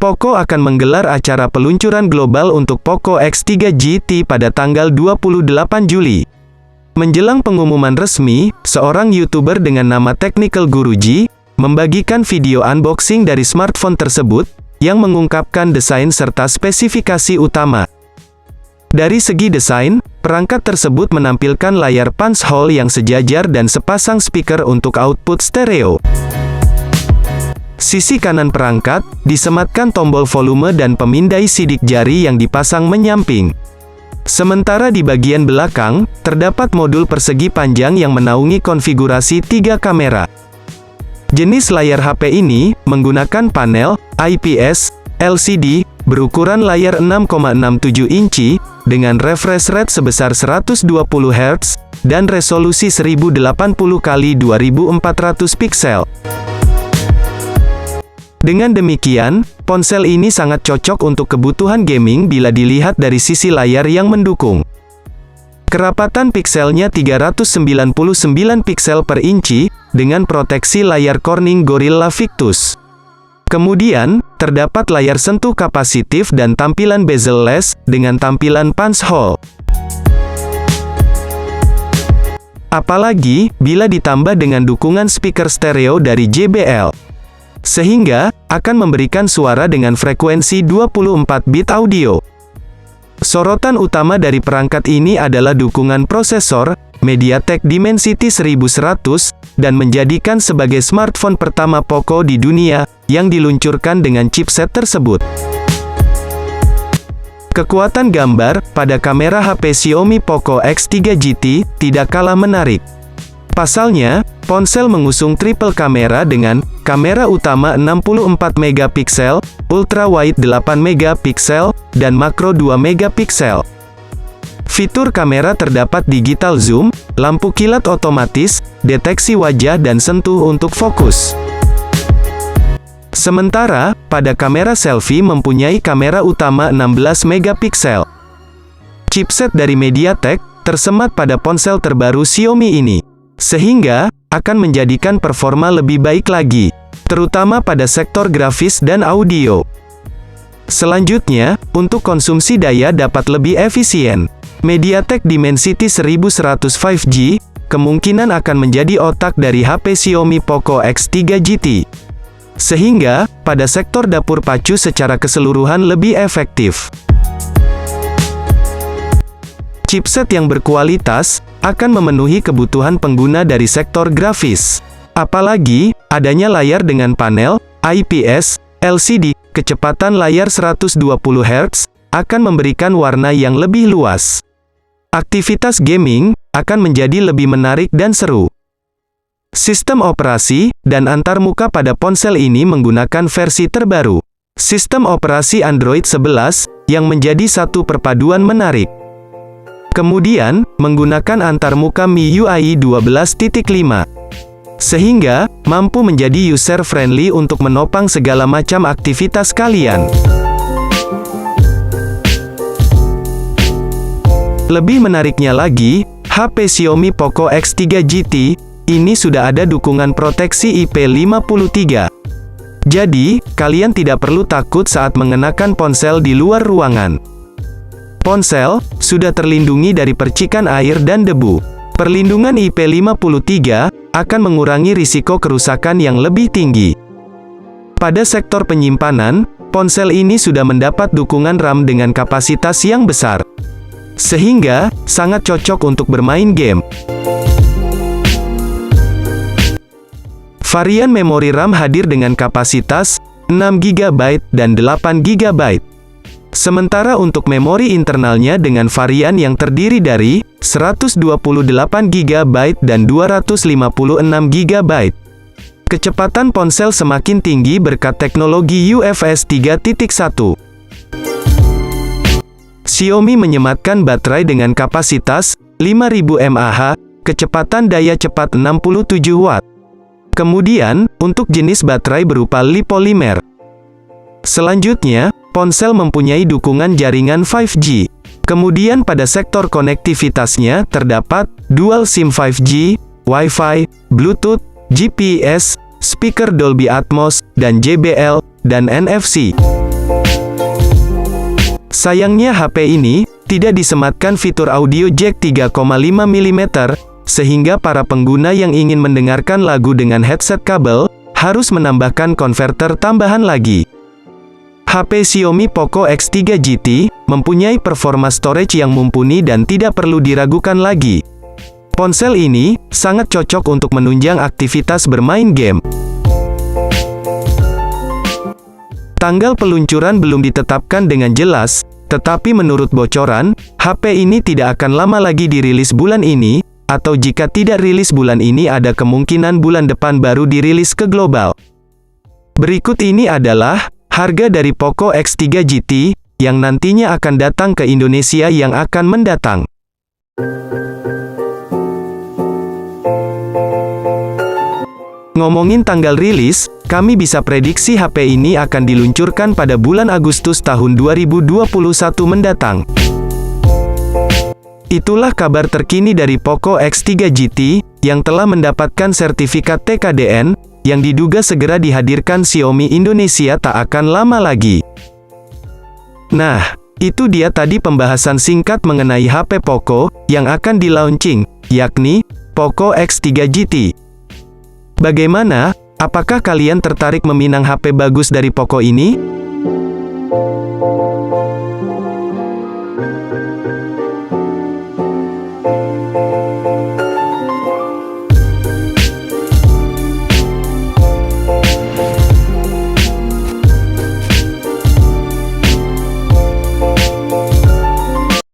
Poco akan menggelar acara peluncuran global untuk Poco X3 GT pada tanggal 28 Juli. Menjelang pengumuman resmi, seorang YouTuber dengan nama Technical Guruji, membagikan video unboxing dari smartphone tersebut, yang mengungkapkan desain serta spesifikasi utama. Dari segi desain, perangkat tersebut menampilkan layar punch hole yang sejajar dan sepasang speaker untuk output stereo. Sisi kanan perangkat, disematkan tombol volume dan pemindai sidik jari yang dipasang menyamping. Sementara di bagian belakang, terdapat modul persegi panjang yang menaungi konfigurasi 3 kamera. Jenis layar HP ini, menggunakan panel IPS LCD, berukuran layar 6,67 inci, dengan refresh rate sebesar 120 Hz, dan resolusi 1080 x 2400 piksel. Dengan demikian, ponsel ini sangat cocok untuk kebutuhan gaming bila dilihat dari sisi layar yang mendukung. Kerapatan pikselnya 399 piksel per inci, dengan proteksi layar Corning Gorilla Victus. Kemudian, terdapat layar sentuh kapasitif dan tampilan bezel-less, dengan tampilan punch hole. Apalagi, bila ditambah dengan dukungan speaker stereo dari JBL. Sehingga, akan memberikan suara dengan frekuensi 24 bit audio. Sorotan utama dari perangkat ini adalah dukungan prosesor, MediaTek Dimensity 1100, dan menjadikan sebagai smartphone pertama Poco di dunia, yang diluncurkan dengan chipset tersebut. Kekuatan gambar, pada kamera HP Xiaomi Poco X3 GT, tidak kalah menarik. Pasalnya, ponsel mengusung triple kamera dengan kamera utama 64 megapiksel, ultra wide 8 megapiksel, dan makro 2 megapiksel. Fitur kamera terdapat digital zoom, lampu kilat otomatis, deteksi wajah dan sentuh untuk fokus. Sementara, pada kamera selfie mempunyai kamera utama 16 megapiksel. Chipset dari MediaTek tersemat pada ponsel terbaru Xiaomi ini, sehingga akan menjadikan performa lebih baik lagi, terutama pada sektor grafis dan audio. Selanjutnya, untuk konsumsi daya dapat lebih efisien. MediaTek Dimensity 1100 5G, kemungkinan akan menjadi otak dari HP Xiaomi Poco X3 GT. Sehingga, pada sektor dapur pacu secara keseluruhan lebih efektif. Chipset yang berkualitas, akan memenuhi kebutuhan pengguna dari sektor grafis. Apalagi, adanya layar dengan panel IPS LCD, kecepatan layar 120 Hz, akan memberikan warna yang lebih luas. Aktivitas gaming akan menjadi lebih menarik dan seru. Sistem operasi dan antarmuka pada ponsel ini menggunakan versi terbaru, sistem operasi Android 11, yang menjadi satu perpaduan menarik. Kemudian, menggunakan antarmuka MIUI 12.5. Sehingga, mampu menjadi user-friendly untuk menopang segala macam aktivitas kalian. Lebih menariknya lagi, HP Xiaomi Poco X3 GT, ini sudah ada dukungan proteksi IP53. Jadi, kalian tidak perlu takut saat mengenakan ponsel di luar ruangan. Ponsel sudah terlindungi dari percikan air dan debu. Perlindungan IP53 akan mengurangi risiko kerusakan yang lebih tinggi. Pada sektor penyimpanan, ponsel ini sudah mendapat dukungan RAM dengan kapasitas yang besar, sehingga sangat cocok untuk bermain game. Varian memori RAM hadir dengan kapasitas 6 GB dan 8 GB. Sementara untuk memori internalnya dengan varian yang terdiri dari 128 GB dan 256 GB. Kecepatan ponsel semakin tinggi berkat teknologi UFS 3.1. Xiaomi menyematkan baterai dengan kapasitas 5000 mAh, kecepatan daya cepat 67 Watt. Kemudian, untuk jenis baterai berupa lipolimer. Selanjutnya, ponsel mempunyai dukungan jaringan 5G. Kemudian pada sektor konektivitasnya terdapat dual SIM 5G, Wi-Fi, Bluetooth, GPS, speaker Dolby Atmos, dan JBL, dan NFC. Sayangnya HP ini tidak disematkan fitur audio jack 3,5 mm, sehingga para pengguna yang ingin mendengarkan lagu dengan headset kabel harus menambahkan konverter tambahan lagi. HP Xiaomi Poco X3 GT mempunyai performa storage yang mumpuni dan tidak perlu diragukan lagi. Ponsel ini sangat cocok untuk menunjang aktivitas bermain game. Tanggal peluncuran belum ditetapkan dengan jelas, tetapi menurut bocoran, HP ini tidak akan lama lagi dirilis bulan ini, atau jika tidak rilis bulan ini ada kemungkinan bulan depan baru dirilis ke global. Berikut ini adalah harga dari Poco X3 GT, yang nantinya akan datang ke Indonesia yang akan mendatang. Ngomongin tanggal rilis, kami bisa prediksi HP ini akan diluncurkan pada bulan Agustus tahun 2021 mendatang. Itulah kabar terkini dari Poco X3 GT, yang telah mendapatkan sertifikat TKDN, yang diduga segera dihadirkan Xiaomi Indonesia tak akan lama lagi. Nah, itu dia tadi pembahasan singkat mengenai HP Poco, yang akan di-launching, yakni, Poco X3 GT. Bagaimana? Apakah kalian tertarik meminang HP bagus dari Poco ini?